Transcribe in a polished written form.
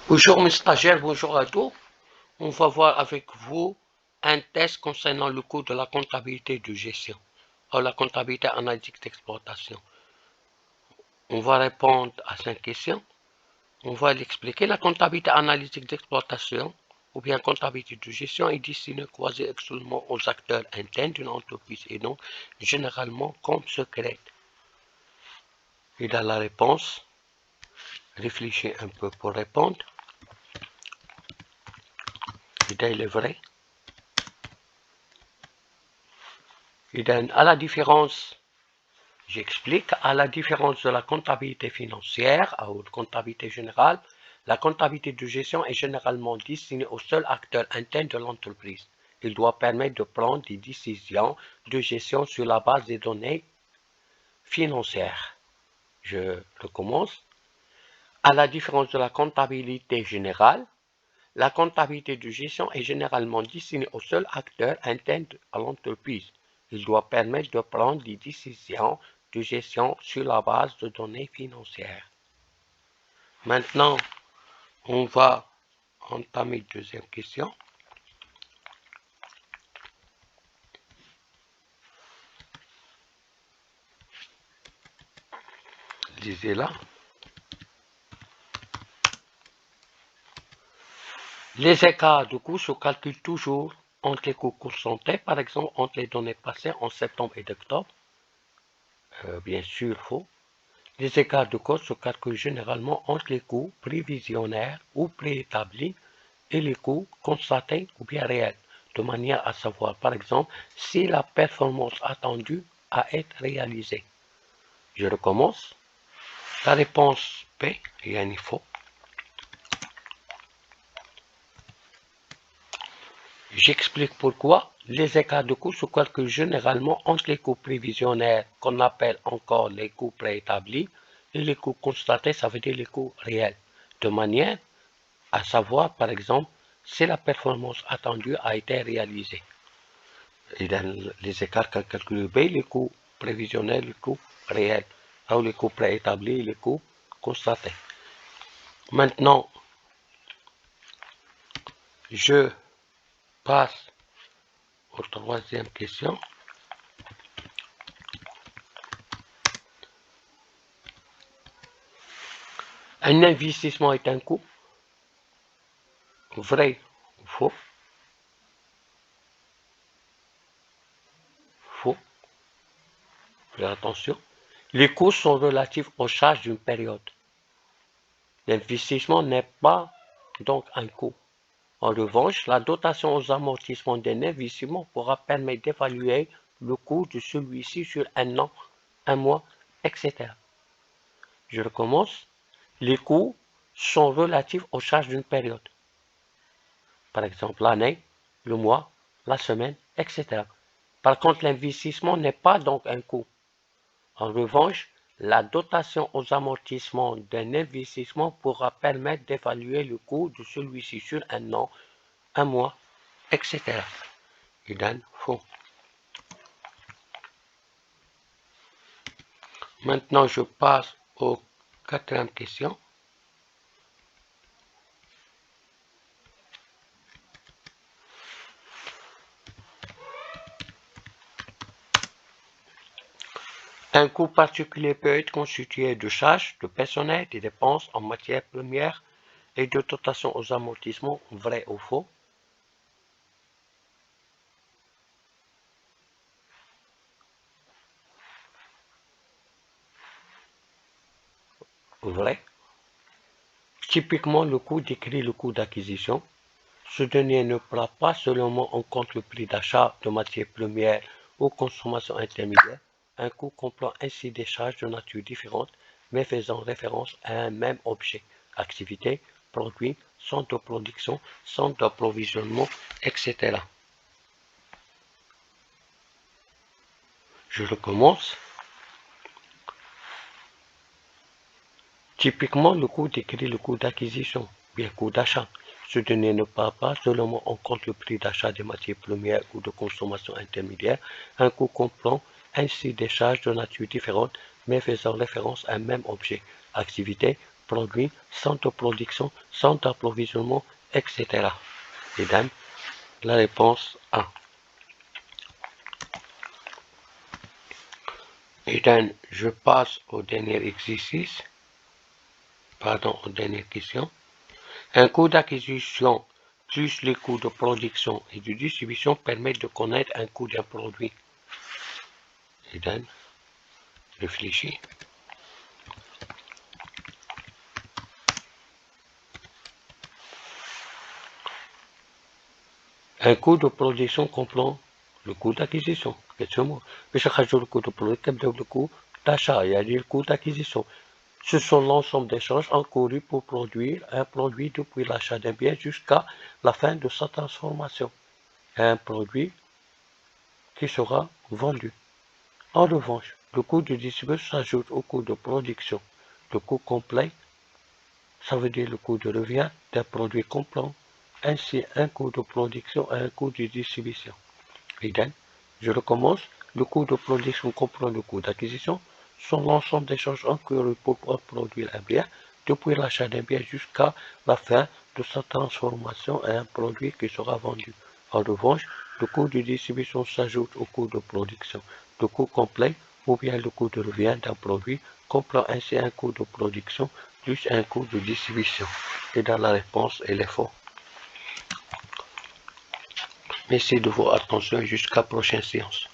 Bonjour mes stagiaires, bonjour à tous. On va voir avec vous un test concernant le coût de la comptabilité de gestion, ou la comptabilité analytique d'exploitation. On va répondre à 5 questions. On va l'expliquer. La comptabilité analytique d'exploitation ou bien comptabilité de gestion est destinée quasi exclusivement aux acteurs internes d'une entreprise et donc généralement comme secrète. Et dans la réponse, réfléchissez un peu pour répondre. Il est vrai. À la différence, j'explique, à la différence de la comptabilité financière ou de comptabilité générale, la comptabilité de gestion est généralement destinée au seul acteur interne de l'entreprise. Il doit permettre de prendre des décisions de gestion sur la base des données financières. Je recommence. À la différence de la comptabilité générale, la comptabilité de gestion est généralement destinée au seul acteur interne à l'entreprise. Il doit permettre de prendre des décisions de gestion sur la base de données financières. Maintenant, on va entamer la deuxième question. Lisez-la. Les écarts de coûts se calculent toujours entre les coûts constatés, par exemple entre les données passées en septembre et octobre. Bien sûr, faux. Les écarts de coûts se calculent généralement entre les coûts prévisionnaires ou préétablis et les coûts constatés ou bien réels, de manière à savoir, par exemple, si la performance attendue a été réalisée. Je recommence. La réponse B, il y a un faux. J'explique pourquoi. Les écarts de coûts se calculent généralement entre les coûts prévisionnaires, qu'on appelle encore les coûts préétablis, et les coûts constatés, ça veut dire les coûts réels, de manière à savoir, par exemple, si la performance attendue a été réalisée. Et dans les écarts calculés B, les coûts prévisionnels, les coûts réels, ou les coûts préétablis et les coûts constatés. Maintenant, je passe aux troisième question. Un investissement est un coût. Vrai ou faux? Faux. Faites attention. Les coûts sont relatifs aux charges d'une période. L'investissement n'est pas donc un coût. En revanche, la dotation aux amortissements d'un investissement pourra permettre d'évaluer le coût de celui-ci sur un an, un mois, etc. Je recommence. Les coûts sont relatifs aux charges d'une période. Par exemple, l'année, le mois, la semaine, etc. Par contre, l'investissement n'est pas donc un coût. En revanche, la dotation aux amortissements d'un investissement pourra permettre d'évaluer le coût de celui-ci sur un an, un mois, etc. Il donne faux. Maintenant, je passe aux quatrième question. Un coût particulier peut être constitué de charges, de personnel, de dépenses en matière première et de dotation aux amortissements, vrai ou faux? Vrai. Typiquement, le coût décrit le coût d'acquisition. Ce dernier ne prend pas seulement en compte le prix d'achat de matières premières ou consommation intermédiaire. Un coût comprend ainsi des charges de nature différente, mais faisant référence à un même objet, activité, produit, centre de production, centre d'approvisionnement, etc. Je recommence. Typiquement, le coût décrit le coût d'acquisition, bien coût d'achat. Ce dernier ne prend pas seulement en compte le prix d'achat des matières premières ou de consommation intermédiaire. Un coût comprend ainsi des charges de nature différente, mais faisant référence à un même objet, activité, produit, centre de production, centre d'approvisionnement, etc. Idem, la réponse A. Idem, je passe au dernier exercice, aux dernières questions. Un coût d'acquisition plus les coûts de production et de distribution permettent de connaître un coût d'un produit. Idem, réfléchis. Un coût de production comprend le coût d'acquisition. Mais le coût de production, le coût d'achat, le coût d'acquisition. Ce sont l'ensemble des charges encourues pour produire un produit depuis l'achat d'un bien jusqu'à la fin de sa transformation. Un produit qui sera vendu. En revanche, le coût de distribution s'ajoute au coût de production. Le coût complet, ça veut dire le coût de revient d'un produit complet. Ainsi, un coût de production et un coût de distribution. Idem, je recommence. Le coût de production comprend le coût d'acquisition, sont l'ensemble des charges incurées pour produire un bien, depuis l'achat d'un bien jusqu'à la fin de sa transformation en un produit qui sera vendu. En revanche, le coût de distribution s'ajoute au coût de production. Le coût complet, ou bien le coût de revient d'un produit, comprend ainsi un coût de production plus un coût de distribution. Et dans la réponse, elle est fausse. Merci de votre attention et jusqu'à la prochaine séance.